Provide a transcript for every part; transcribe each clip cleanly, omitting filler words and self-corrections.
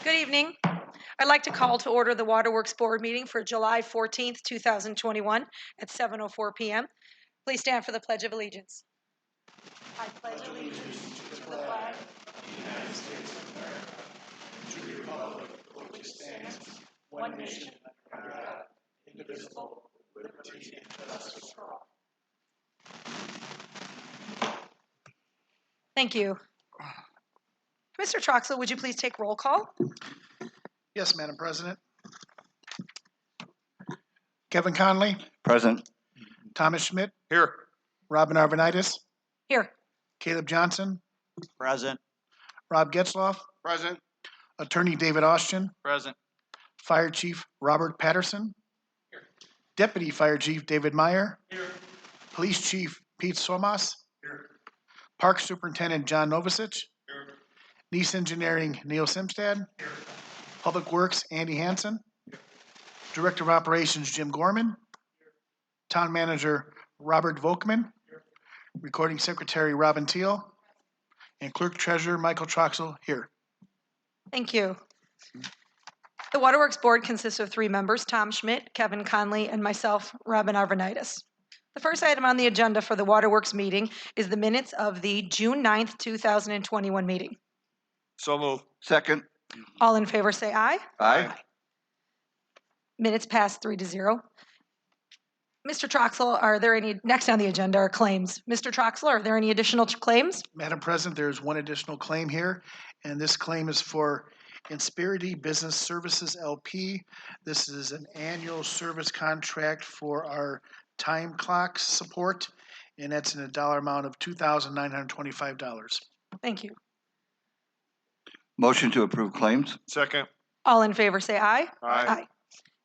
Good evening. I'd like to call to order the Waterworks Board meeting for July 14th, 2021 at 7:04 p.m. Please stand for the Pledge of Allegiance. I pledge allegiance to the flag of the United States of America and to the republic for which it stands, one nation under God, indivisible, with liberty and justice for all. Thank you. Mr. Troxel, would you please take roll call? Yes, Madam President. Kevin Conley, Present. Thomas Schmidt, Here. Robin Arvanitis, Here. Caleb Johnson, Present. Rob Getzloff, Present. Attorney David Austin, Present. Fire Chief Robert Patterson, Here. Deputy Fire Chief David Meyer, Here. Police Chief Pete Somas, Here. Park Superintendent John Novicic, Here. Nice Engineering Neil Simstad, Here. Public Works Andy Hansen, Director of Operations Jim Gorman, Town Manager Robert Volkman, Recording Secretary Robin Teal, and Clerk Treasurer Michael Troxel here. Thank you. The Waterworks Board consists of 3 members, Tom Schmidt, Kevin Conley, and myself, Robin Arvanitis. The first item on the agenda for the Waterworks meeting is the minutes of the June 9th, 2021 meeting. So moved. Second. All in favor say aye. Aye. Minutes passed 3-0. Mr. Troxel, are there any, next on the agenda are claims. Mr. Troxel, are there any additional claims? Madam President, there's one additional claim here, and this claim is for Insperity Business Services LP. This is an annual service contract for our time clock support, and that's in a dollar amount of $2,925. Thank you. Motion to approve claims. Second. All in favor say aye. Aye.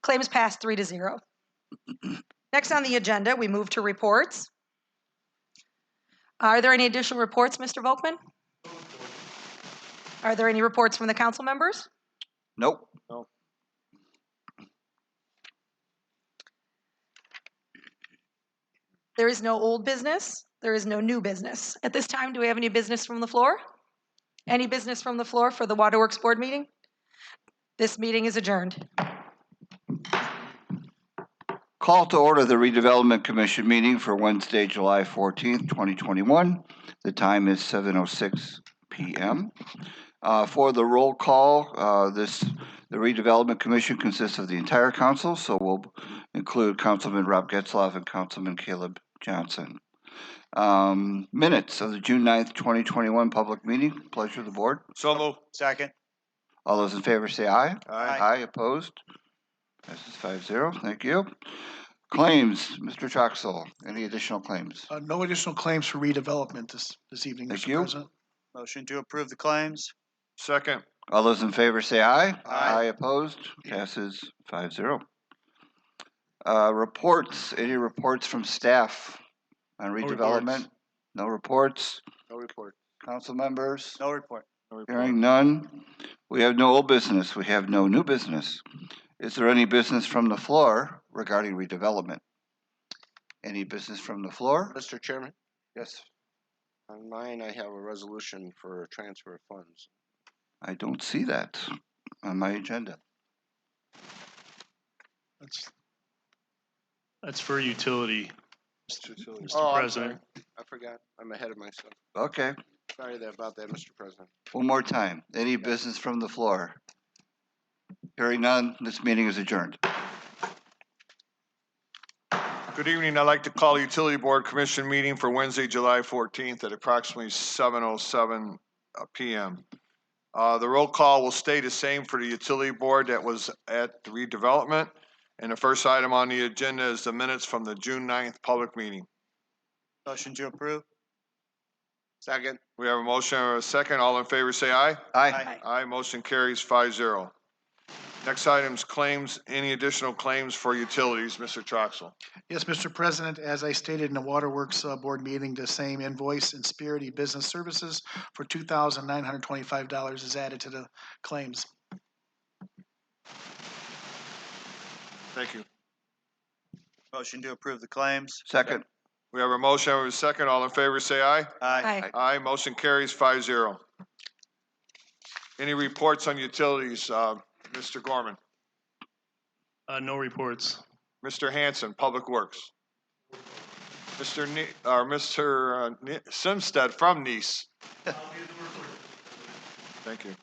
Claims passed 3-0. Next on the agenda, we move to reports. Are there any additional reports, Mr. Volkman? Are there any reports from the council members? Nope. No. There is no old business. There is no new business. At this time, do we have any business from the floor? Any business from the floor for the Waterworks Board meeting? This meeting is adjourned. Call to order the Redevelopment Commission meeting for Wednesday, July 14th, 2021. The time is 7:06 p.m. For the roll call, the Redevelopment Commission consists of the entire council, so we'll include Councilman Rob Getzloff and Councilman Caleb Johnson. Minutes of the June 9th, 2021 public meeting. Pleasure of the board. So moved. Second. All those in favor say aye. Aye. Aye. Opposed? Passes 5-0. Thank you. Claims, Mr. Troxel. Any additional claims? No additional claims for redevelopment this evening, Thank Mr. you. President. Motion to approve the claims. Second. All those in favor say aye. Aye. Opposed? Passes 5-0. Reports. Any reports from staff on redevelopment? No reports. No report. Council members? No report. No report. Hearing none. We have no old business. We have no new business. Is there any business from the floor regarding redevelopment? Any business from the floor? Mr. Chairman, Yes. on mine, I have a resolution for transfer of funds. I don't see that on my agenda. That's for utility, Mr. Mr. President. I forgot. I'm ahead of myself. Okay. Sorry about that, Mr. President. One more time. Any business from the floor? Hearing none, this meeting is adjourned. Good evening. I'd like to call the Utility Board Commission meeting for Wednesday, July 14th at approximately 7:07 p.m. The roll call will stay the same for the Utility Board that was at the redevelopment. And the first item on the agenda is the minutes from the June 9th public meeting. Motion to approve. Second. We have a motion and a second. All in favor say aye. Aye. Aye. Motion carries 5-0. Next item is claims. Any additional claims for utilities, Mr. Troxel? Yes, Mr. President, as I stated in the Waterworks Board meeting, the same invoice, Insperity Business Services for $2,925 is added to the claims. Thank you. Motion to approve the claims. Second. We have a motion and a second. All in favor say aye. Aye. Aye. Aye. Motion carries 5-0. Any reports on utilities, Mr. Gorman? No reports. Mr. Hanson, Public Works. Mr. Simstead from Nice. Thank you.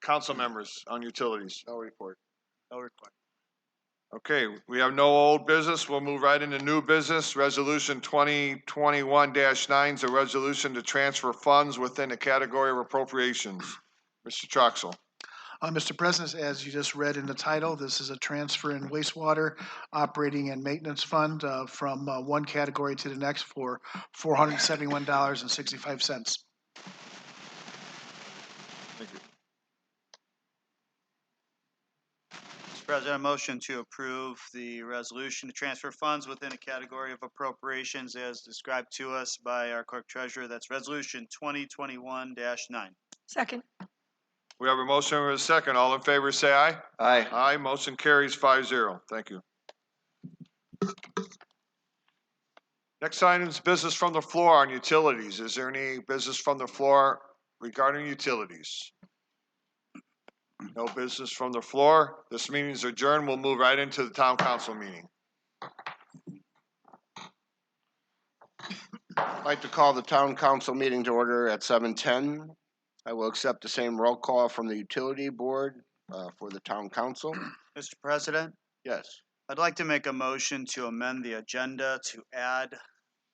Council members on utilities. No report. No report. Okay, we have no old business. We'll move right into new business. Resolution 2021-9 is a resolution to transfer funds within the category of appropriations. Mr. Troxel. Mr. President, as you just read in the title, this is a transfer in wastewater operating and maintenance fund from one category to the next for $471.65. Thank you. Mr. President, a motion to approve the resolution to transfer funds within a category of appropriations as described to us by our clerk treasurer. That's resolution 2021-9. Second. We have a motion and a second. All in favor, say aye. Aye. Aye. Motion carries 5-0. Thank you. Next item is business from the floor on utilities. Is there any business from the floor regarding utilities? No business from the floor. This meeting is adjourned. We'll move right into the town council meeting. I'd like to call the town council meeting to order at 7:10. I will accept the same roll call from the utility board for the town council. Mr. President, Yes. I'd like to make a motion to amend the agenda to add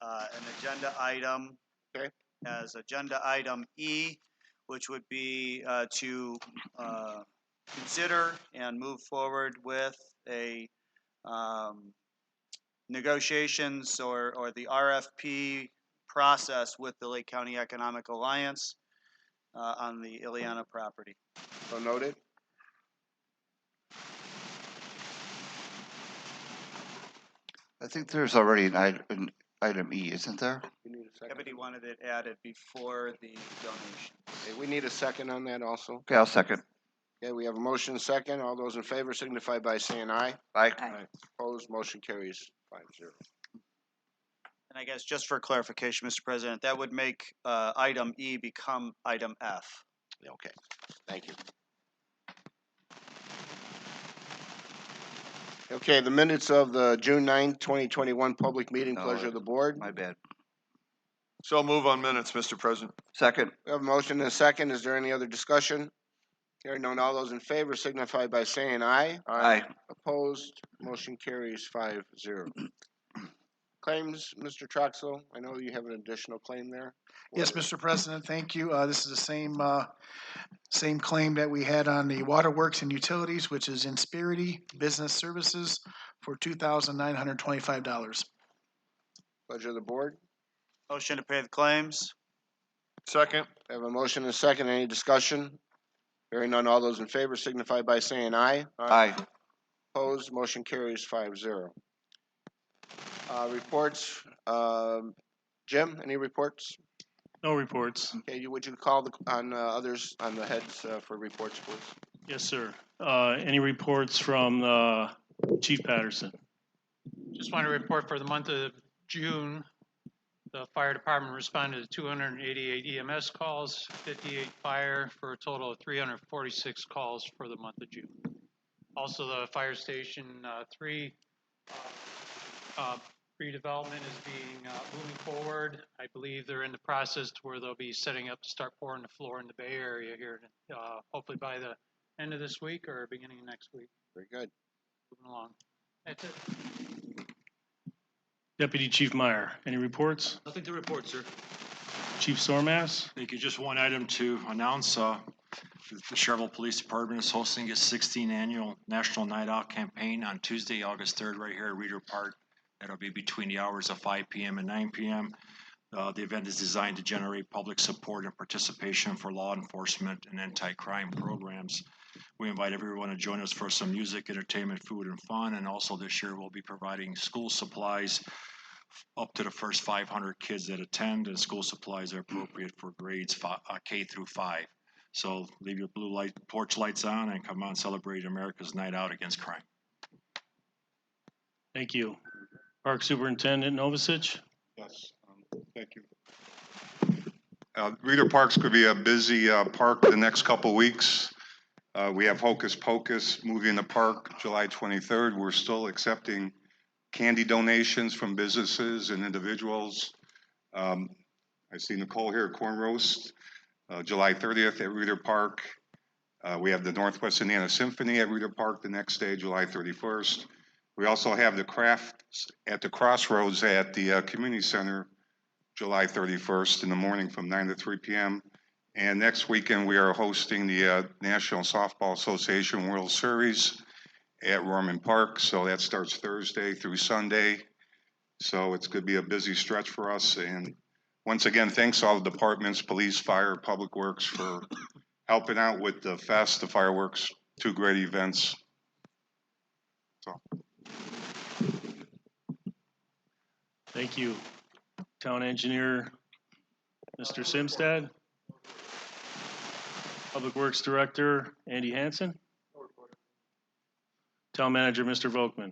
an agenda item Okay. as agenda item E, which would be to consider and move forward with a negotiations or the RFP process with the Lake County Economic Alliance on the Ileana property. So noted. I think there's already an item E, isn't there? We need a second. Everybody wanted it added before the donation. Okay, we need a second on that also. Okay, I'll second. Okay, we have a motion and a second. All those in favor signify by saying aye. Aye. Aye. Opposed, motion carries 5-0. And I guess just for clarification, Mr. President, that would make item E become item F. Okay, thank you. Okay, the minutes of the June 9th, 2021 public meeting, No, pleasure of the board. My bad. So move on minutes, Mr. President. Second. We have a motion and a second. Is there any other discussion? Hearing none, all those in favor signify by saying aye. Aye. Opposed, motion carries 5-0. Claims, Mr. Troxel, I know you have an additional claim there. Yes, Mr. President, thank you. This is the same claim that we had on the Waterworks and Utilities, which is Insperity Business Services for $2,925. Pleasure of the board. Motion to pay the claims. Second. We have a motion and a second. Any discussion? Hearing none, all those in favor signify by saying aye. Aye. Opposed, motion carries 5-0. Reports, Jim, any reports? No reports. Okay, would you call on others, on the heads for reports, please? Yes, sir. Any reports from Chief Patterson? Just want to report for the month of June, the fire department responded to 288 EMS calls, 58 fire, for a total of 346 calls for the month of June. Also, the fire station 3 redevelopment is being moving forward. I believe they're in the process to where they'll be setting up to start pouring the floor in the Bay Area here, hopefully by the end of this week or beginning of next week. Very good. Moving along. That's it. Deputy Chief Meyer, any reports? Nothing to report, sir. Chief Sormass? Thank you. Just one item to announce. The Schererville Police Department is hosting its 16th annual National Night Out campaign on Tuesday, August 3rd, right here at Reeder Park. That'll be between the hours of 5 p.m. and 9 p.m. The event is designed to generate public support and participation for law enforcement and anti-crime programs. We invite everyone to join us for some music, entertainment, food, and fun. And also this year we'll be providing school supplies up to the first 500 kids that attend, and school supplies are appropriate for grades K through 5. So leave your blue porch lights on and come on, celebrate America's Night Out Against Crime. Thank you. Park Superintendent Novosich? Yes, thank you. Reeder Park's could be a busy park the next couple weeks. We have Hocus Pocus movie in the park July 23rd. We're still accepting candy donations from businesses and individuals. I see Nicole here, Corn Roast, July 30th at Reeder Park. We have the Northwest Indiana Symphony at Reeder Park the next day, July 31st. We also have the crafts at the Crossroads at the Community Center, July 31st in the morning from 9 to 3 p.m. And next weekend, we are hosting the National Softball Association World Series at Roman Park. So that starts Thursday through Sunday. So it's going to be a busy stretch for us. And once again, thanks to all the departments, police, fire, public works for helping out with the fest, the fireworks, two great events. So. Thank you. Town Engineer, Mr. Simstad. Public Works Director, Andy Hansen. Town Manager, Mr. Volkman.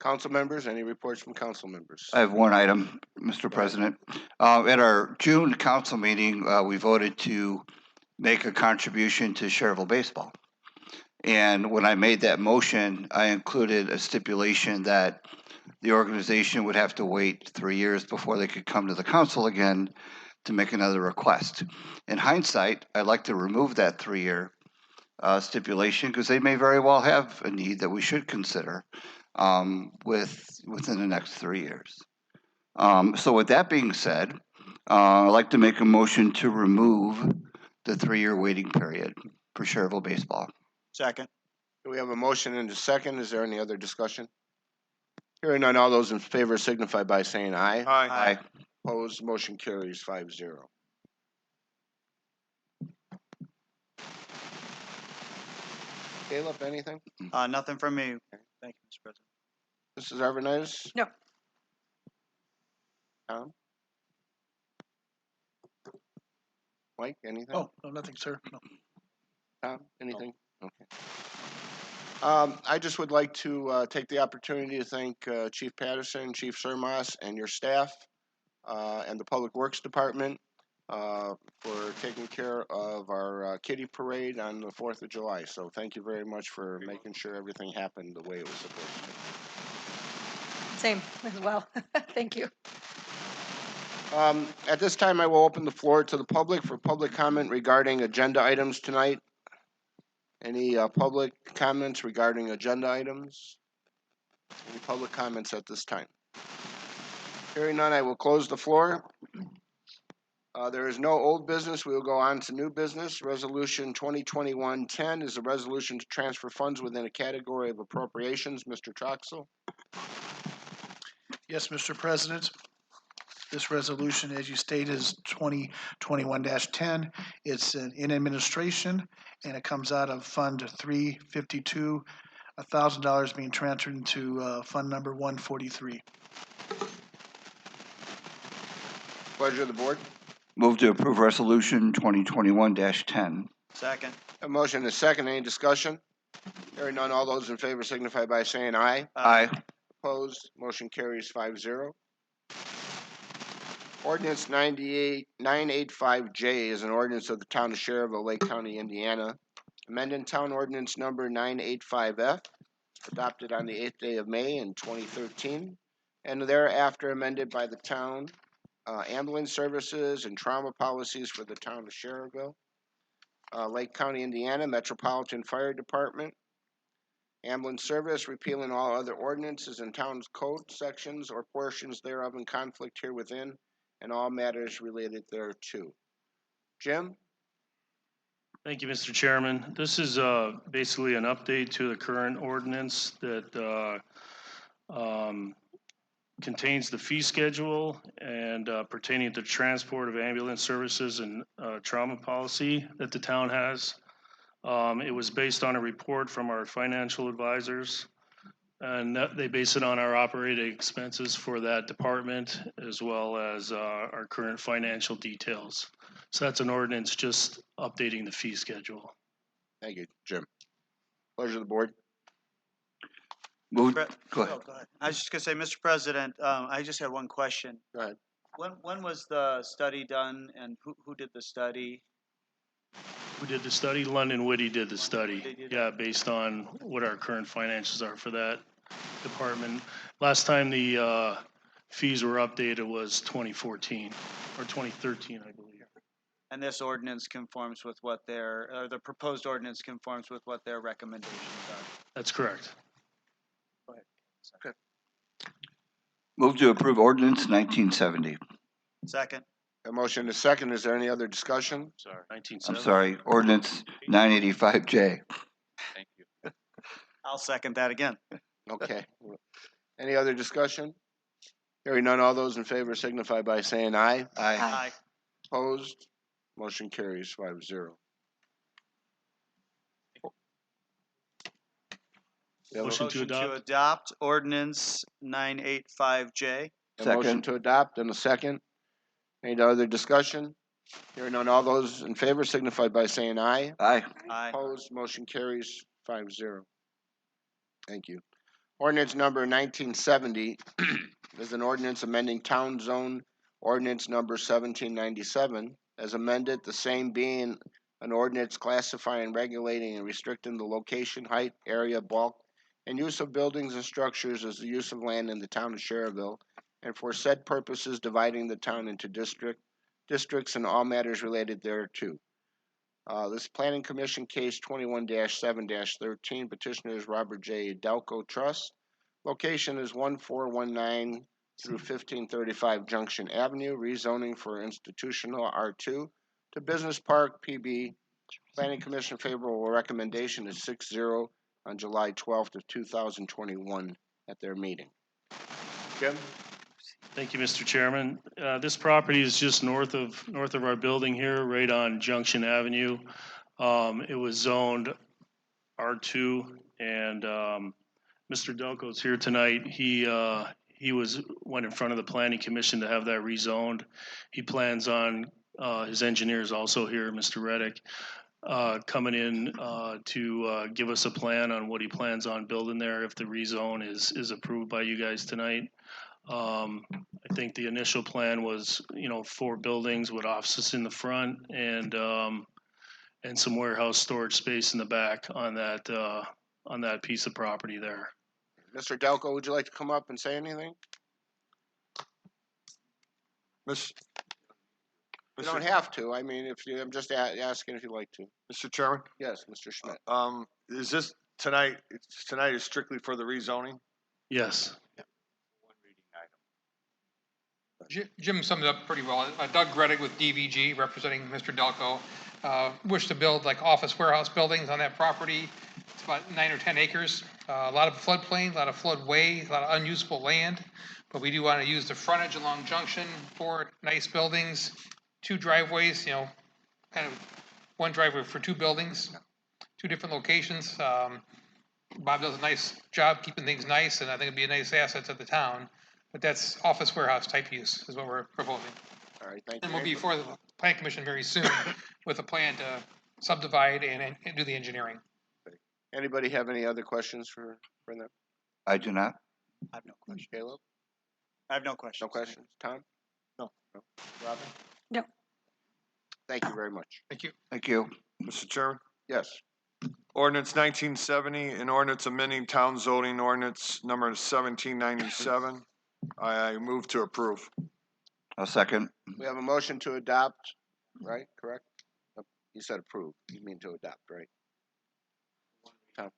Council members, any reports from council members? I have one item, Mr. President. At our June council meeting, we voted to make a contribution to Schererville baseball. And when I made that motion, I included a stipulation that the organization would have to wait 3 years before they could come to the council again to make another request. In hindsight, I'd like to remove that 3-year stipulation because they may very well have a need that we should consider within the next 3 years. So with that being said, I'd like to make a motion to remove the 3-year waiting period for Schererville baseball. Second. We have a motion and a second. Is there any other discussion? Hearing none, all those in favor signify by saying aye. Aye. Opposed, motion carries 5-0. Caleb, anything? Nothing from me. Thank you, Mr. President. Mrs. Arvanitis? No. Tom? Mike, anything? Oh, no, nothing, sir. No. Tom, anything? Okay. I just would like to take the opportunity to thank Chief Patterson, Chief Surmas, and your staff, and the Public Works Department for taking care of our kitty parade on the 4th of July. So thank you very much for making sure everything happened the way it was supposed to. Same as well. Thank you. At this time, I will open the floor to the public for public comment regarding agenda items tonight. Any public comments regarding agenda items? Any public comments at this time? Hearing none, I will close the floor. There is no old business. We will go on to new business. Resolution 2021-10 is a resolution to transfer funds within a category of appropriations. Mr. Troxel. Yes, Mr. President. This resolution, as you stated, is 2021-10. It's in administration, and it comes out of Fund 352, $1,000 being transferred into Fund number 143. Pleasure of the board. Move to approve resolution 2021-10. Second. A motion is second. Any discussion? Hearing none, all those in favor signify by saying aye. Aye. Opposed, motion carries 5-0. Ordinance 985J is an ordinance of the town of Schererville, Lake County, Indiana, amending town ordinance number 985F, adopted on the 8th day of May in 2013, and thereafter amended by the town, ambulance services and trauma policies for the town of Schererville, Lake County, Indiana, Metropolitan Fire Department, ambulance service, repealing all other ordinances and town's code sections or portions thereof in conflict herewithin, and all matters related thereto. Jim? Thank you, Mr. Chairman. This is basically an update to the current ordinance that contains the fee schedule and pertaining to transport of ambulance services and trauma policy that the town has. It was based on a report from our financial advisors, and they base it on our operating expenses for that department as well as our current financial details. So that's an ordinance just updating the fee schedule. Thank you, Jim. Pleasure of the board. Move. Go Go ahead. ahead. I was just gonna say, Mr. President, I just had one question. Go ahead. When was the study done and who did the study? Who did the study? London Witty did the study. They did it? Yeah, based on what our current finances are for that department. Last time the fees were updated was 2014 or 2013, I believe. And this ordinance conforms with what the proposed ordinance conforms with what their recommendations are. That's correct. Move to approve ordinance 1970. Second. A motion to second. Is there any other discussion? Sorry, I'm 1970. sorry, ordinance 985J. I'll second that again. Okay. Any other discussion? Hearing none, all those in favor signify by saying aye. Aye. Aye. Opposed? Motion carries 5-0. We have Motion to Motion to adopt. adopt ordinance 985J. a motion Second. to adopt and a second. Any other discussion? Hearing none, all those in favor signify by saying aye. Aye. Aye. Opposed? Motion carries 5-0. Thank you. Ordinance number 1970 is an ordinance amending Town Zone Ordinance number 1797 as amended, the same being an ordinance classifying, regulating, and restricting the location, height, area, bulk, and use of buildings and structures as the use of land in the town of Schererville, and for said purposes dividing the town into districts and all matters related thereto. This Planning Commission case 21-7-13, petitioner is Robert J. Delco Trust. Location is 1419 through 1535 Junction Avenue, rezoning for institutional R2 to Business Park PB. Planning Commission favorable recommendation is 6-0 on July 12th of 2021 at their meeting. Jim? Thank you, Mr. Chairman. This property is just north of our building here, right on Junction Avenue. It was zoned R2, and Mr. Delco's here tonight. He went in front of the Planning Commission to have that rezoned. He plans on his engineer is also here, Mr. Reddick, coming in to give us a plan on what he plans on building there if the rezone is approved by you guys tonight. I think the initial plan was, 4 buildings with offices in the front and some warehouse storage space in the back on that piece of property there. Mr. Delco, would you like to come up and say anything? Miss- You don't have to. I mean, I'm just asking if you'd like to. Mr. Chairman, Yes, Mr. Schmidt. is this tonight is strictly for the rezoning? Yes. Jim summed it up pretty well. Doug Gredig with DVG, representing Mr. Delco, wished to build like office warehouse buildings on that property. It's about 9 or 10 acres. A lot of floodplain, a lot of floodway, a lot of unusable land. But we do want to use the frontage along Junction, 4 nice buildings, 2 driveways, kind of one driveway for 2 buildings, 2 different locations. Bob does a nice job keeping things nice, and I think it'd be a nice asset to the town. But that's office warehouse type use is what we're proposing. All right, thank you. And we'll be before the Planning Commission very soon with a plan to subdivide and do the engineering. Anybody have any other questions for them? I do not. I have no questions. Caleb? I have no questions. No questions? Tom? No. Robin? No. Thank you very much. Thank you. Thank you. Mr. Chairman? Yes. Ordinance 1970, an ordinance amending town zoning ordinance number 1797. I move to approve. I'll second. We have a motion to adopt, right? Correct? You said approve. You mean to adopt, right? Tom?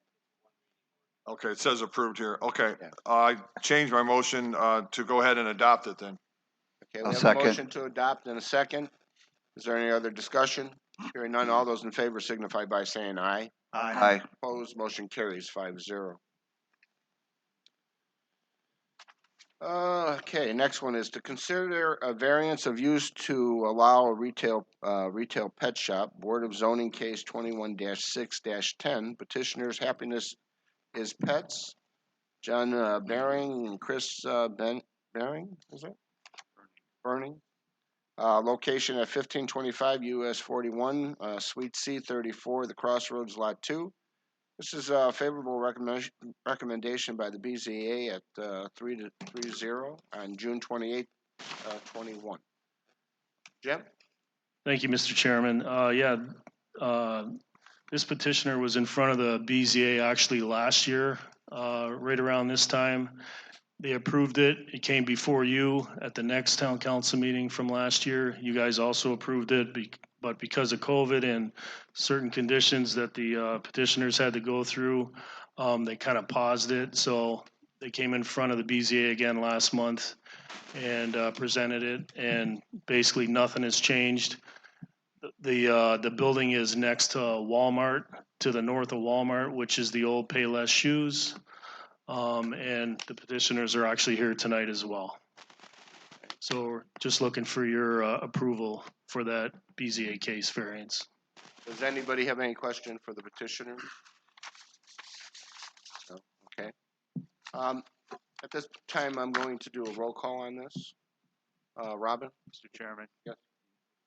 Okay, it says approved here. Okay, Yeah. I changed my motion to go ahead and adopt it then. Okay, we I'll have second. a motion to adopt in a second. Is there any other discussion? Hearing none, all those in favor signify by saying aye. Aye. Opposed, motion carries 5-0. Okay, next one is to consider a variance of use to allow a retail pet shop. Board of Zoning case 21-6-10. Petitioners Happiness is Pets. John Baring and Chris Baring, is it? Burning. Location at 1525 US 41, Suite C 34, the Crossroads Lot 2. This is a favorable recommendation by the BZA at 3-0 on June 28, 21. Jim? Thank you, Mr. Chairman. This petitioner was in front of the BZA actually last year, right around this time. They approved it. It came before you at the next town council meeting from last year. You guys also approved it, but because of COVID and certain conditions that the petitioners had to go through, they kind of paused it. So they came in front of the BZA again last month and presented it, and basically nothing has changed. The building is next to Walmart, to the north of Walmart, which is the old Payless Shoes. And the petitioners are actually here tonight as well. So we're just looking for your approval for that BZA case variance. Does anybody have any question for the petitioner? No? Okay. At this time, I'm going to do a roll call on this. Robin? Mr. Chairman? Yes.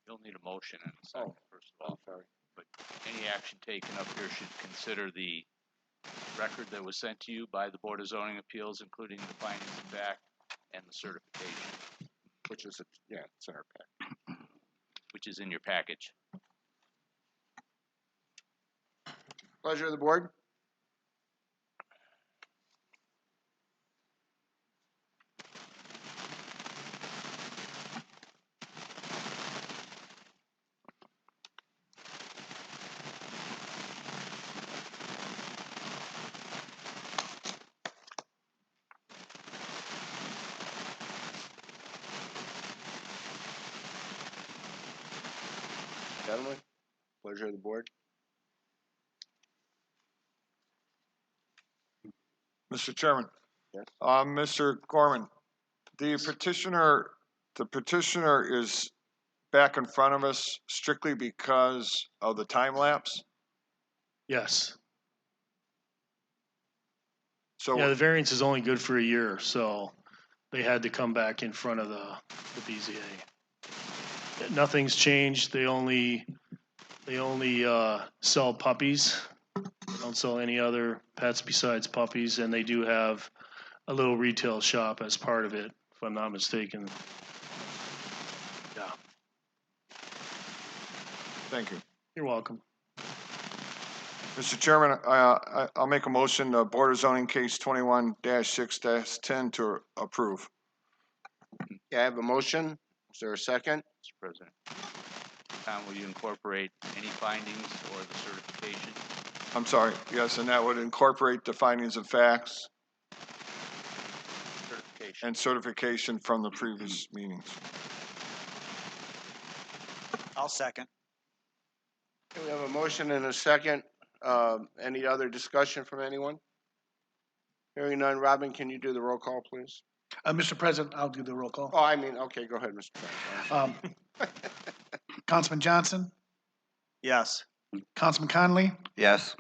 You'll need a motion and a second, first of all. Sorry. But any action taken up here should consider the record that was sent to you by the Board of Zoning Appeals, including the findings of fact and the certification, Which is, it's in our pack. which is in your package. Pleasure of the board. Gentlemen, pleasure of the board. Mr. Chairman. Yes. Mr. Gorman, the petitioner is back in front of us strictly because of the time lapse? Yes. So, Yeah, the variance is only good for a year, so they had to come back in front of the BZA. Nothing's changed. They only sell puppies. They don't sell any other pets besides puppies, and they do have a little retail shop as part of it, if I'm not mistaken. Yeah, thank you. you're welcome. Mr. Chairman, I'll make a motion, Board of Zoning Case 21-6-10 to approve. Yeah, I have a motion. Is there a second? Mr. President. Tom, will you incorporate any findings or the certification? I'm sorry, yes, and that would incorporate the findings of facts Certification. and certification from the previous meetings. I'll second. Okay, we have a motion and a second. Any other discussion from anyone? Hearing none. Robin, can you do the roll call, please? Mr. President, I'll do the roll call. Oh, I mean, okay, go ahead, Mr. President. Councilman Johnson, Yes. Councilman Conley, Yes.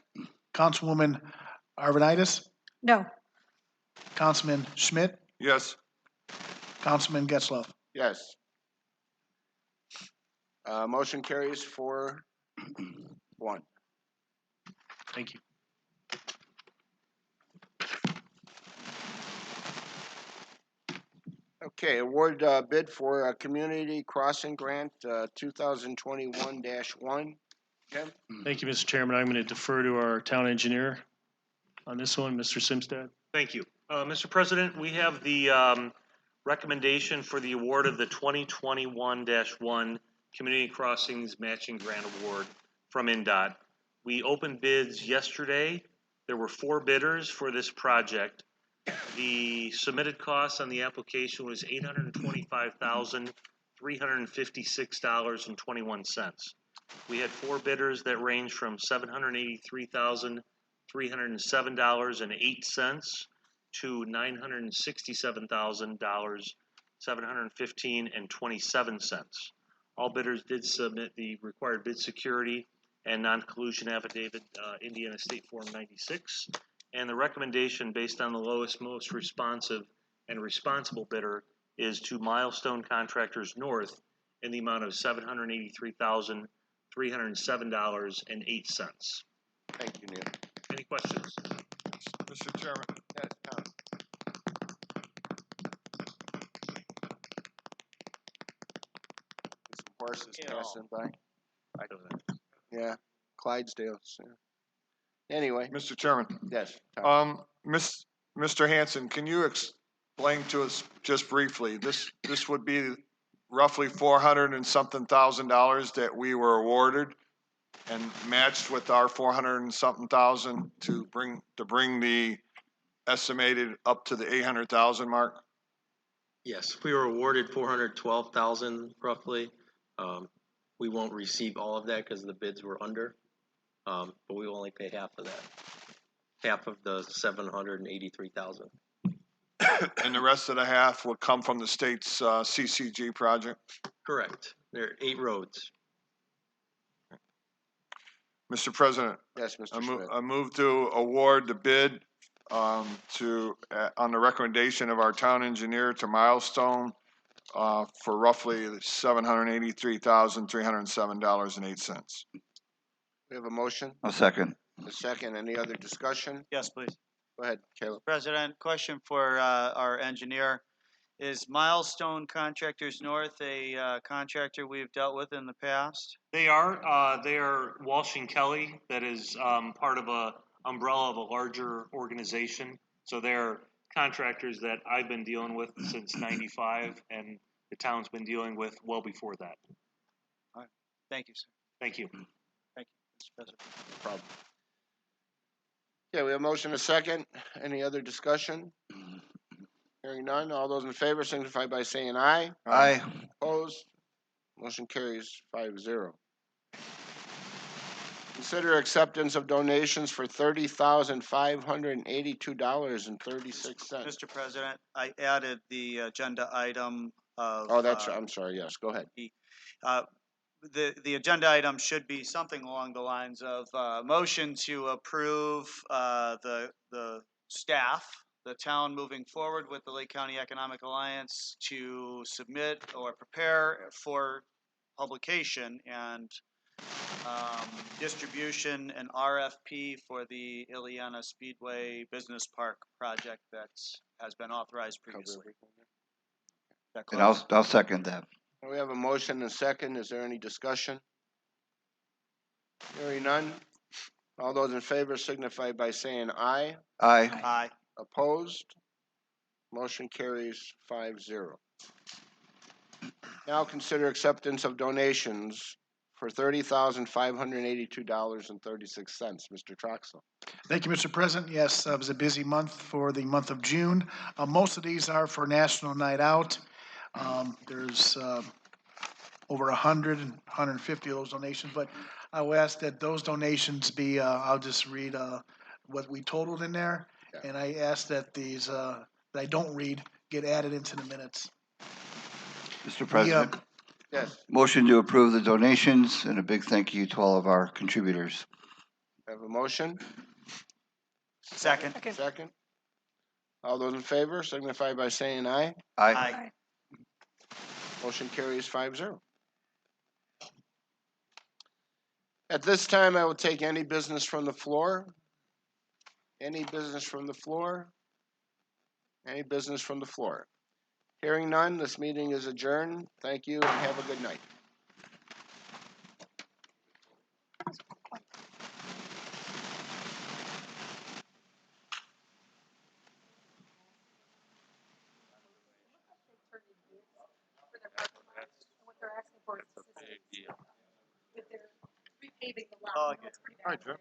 Councilwoman Arvanitis, No. Councilman Schmidt, Yes, Councilman Getzloff. Yes. Motion carries 4-1. Thank you. Okay, award bid for a community crossing grant, 2021-1. Jim? Thank you, Mr. Chairman. I'm going to defer to our town engineer on this one, Mr. Simstad. Thank you. Mr. President, we have the recommendation for the award of the 2021-1 Community Crossings Matching Grant Award from NDOT. We opened bids yesterday. There were 4 bidders for this project. The submitted cost on the application was $825,356.21. We had 4 bidders that ranged from $783,307.08 to $967,715.27. All bidders did submit the required bid security and non-collusion affidavit, Indiana State Form 96. And the recommendation based on the lowest, most responsive and responsible bidder is to Milestone Contractors North in the amount of $783,307.08. Thank you, Neil. Any questions? Mr. Chairman. Yes, Tom. horses passing by. Yeah, Clydesdales. Yeah. Anyway, Mr. Chairman, yes. Tom. Mr. Hanson, can you explain to us just briefly, this would be roughly 400 and something thousand dollars that we were awarded and matched with our 400 and something thousand to bring the estimated up to the 800,000 mark? Yes, we were awarded 412,000 roughly. We won't receive all of that because the bids were under, but we will only pay half of that, half of the 783,000. And the rest of the half will come from the state's CCG project? Correct. There are 8 roads. Mr. President, Yes, Mr. Schmidt. I move to award the bid on the recommendation of our town engineer to Milestone for roughly $783,307.08. We have a motion, I'll second. a second. Any other discussion? Yes, please. Go ahead, Caleb. President, question for our engineer. Is Milestone Contractors North a contractor we've dealt with in the past? They are Walsh and Kelly, that is part of a umbrella of a larger organization. So they're contractors that I've been dealing with since '95, and the town's been dealing with well before that. All right. Thank you, sir. Thank you. Thank you, Mr. President. No problem. Okay, we have a motion, a second. Any other discussion? Hearing none. All those in favor signify by saying aye. Aye. Opposed? Motion carries 5-0. Consider acceptance of donations for $30,582.36. Mr. President, I added the agenda item of. Oh, that's, I'm sorry, yes, go ahead. The agenda item should be something along the lines of motion to approve the staff, the town moving forward with the Lake County Economic Alliance to submit or prepare for publication and distribution and RFP for the Ileana Speedway Business Park project that has been authorized previously. And I'll second that. We have a motion and a second. Is there any discussion? Hearing none. All those in favor signify by saying aye. Aye. Aye. Opposed? Motion carries 5-0. Now consider acceptance of donations for $30,582.36. Mr. Troxel. Thank you, Mr. President. Yes, it was a busy month for the month of June. Most of these are for National Night Out. There's over 100 and 150 of those donations, but I will ask that those donations be, I'll just read what we totaled in there, and I ask that these that I don't read get added into the minutes. Mr. President, Yes. motion to approve the donations, and a big thank you to all of our contributors. Have a motion? Second. Second. All those in favor signify by saying aye. Aye. Aye. Motion carries 5-0. At this time, I will take any business from the floor. Any business from the floor? Any business from the floor? Hearing none, this meeting is adjourned. Thank you and have a good night. What they're asking for is Big deal. with their repaving the lot. Oh, okay. That's pretty bad. All right, Joe.